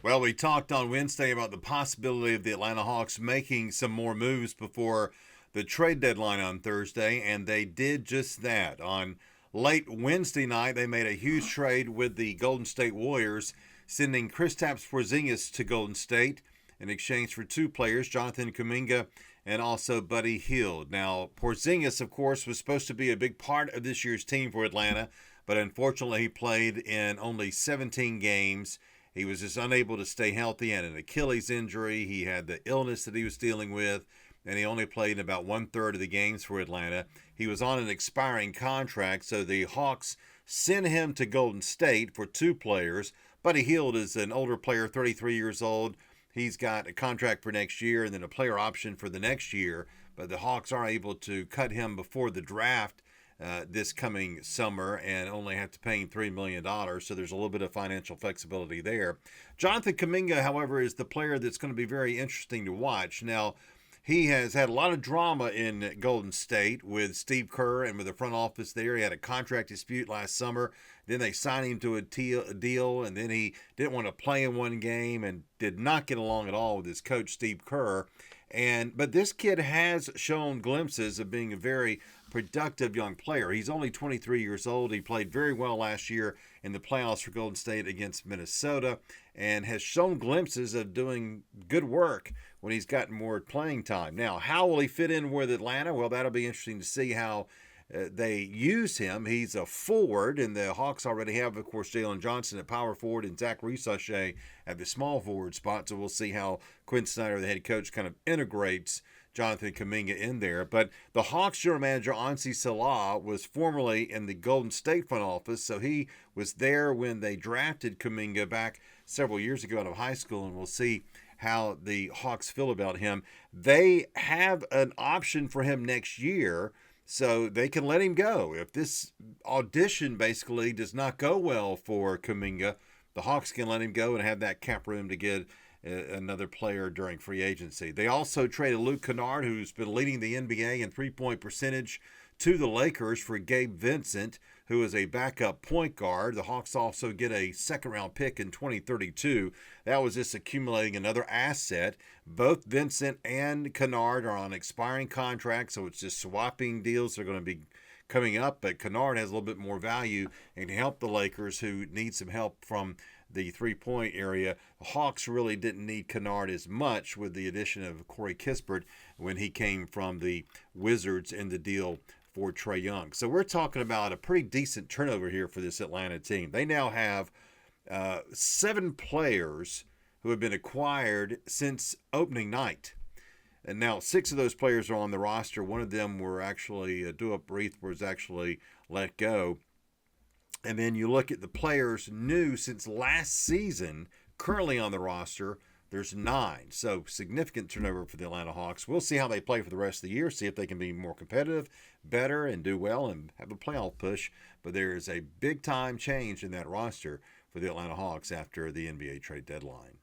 Well, we talked on Wednesday about the possibility of the Atlanta Hawks making some more moves before the trade deadline on Thursday, and they did just that. On late Wednesday night, they made a huge trade with the Golden State Warriors, sending Kristaps Porzingis to Golden State in exchange for two players, Jonathan Kuminga and also Buddy Hield. Now, Porzingis, of course, was supposed to be a big part of this year's team for Atlanta, but unfortunately, he played in only 17 games. He was just unable to stay healthy. He had an Achilles injury. He had the illness that he was dealing with, and he only played in about one-third of the games for Atlanta. He was on an expiring contract, so the Hawks sent him to Golden State for two players. Buddy Hield is an older player, 33 years old. He's got a contract for next year and then a player option for the next year, but the Hawks are able to cut him before the draft this coming summer and only have to pay him $3 million. So there's a little bit of financial flexibility there. Jonathan Kuminga, however, is the player that's going to be very interesting to watch. Now, he has had a lot of drama in Golden State with Steve Kerr and with the front office there. He had a contract dispute last summer. Then they signed him to a deal, and then he didn't want to play in one game and did not get along at all with his coach, Steve Kerr. But this kid has shown glimpses of being a very productive young player. He's only 23 years old. He played very well last year in the playoffs for Golden State against Minnesota and has shown glimpses of doing good work when he's gotten more playing time. Now, how will he fit in with Atlanta? Well, that'll be interesting to see how they use him. He's a forward, and the Hawks already have, of course, Jalen Johnson at power forward and Zach Risachet at the small forward spot. So we'll see how Quinn Snyder, the head coach, kind of integrates Jonathan Kuminga in there. But the Hawks general manager, Ansi Salah, was formerly in the Golden State front office, so he was there when they drafted Kuminga back several years ago out of high school, and we'll see how the Hawks feel about him. They have an option for him next year, so they can let him go. If this audition basically does not go well for Kuminga, the Hawks can let him go and have that cap room to get another player during free agency. They also traded Luke Kennard, who's been leading the NBA in three-point percentage, to the Lakers for Gabe Vincent, who is a backup point guard. The Hawks also get a second-round pick in 2032. That was just accumulating another asset. Both Vincent and Kennard are on expiring contracts, so it's just swapping deals. They're going to be coming up, but Kennard has a little bit more value and can help the Lakers, who need some help from the three-point area. The Hawks really didn't need Kennard as much with the addition of Corey Kispert when he came from the Wizards in the deal for Trae Young. So we're talking about a pretty decent turnover here for this Atlanta team. They now have 7 players who have been acquired since opening night. And now 6 of those players are on the roster. One of them were actually, Duop Reith was actually let go. And then you look at the players new since last season, currently on the roster, there's 9. So significant turnover for the Atlanta Hawks. We'll see how they play for the rest of the year, see if they can be more competitive, better, and do well and have a playoff push. But there is a big-time change in that roster for the Atlanta Hawks after the NBA trade deadline.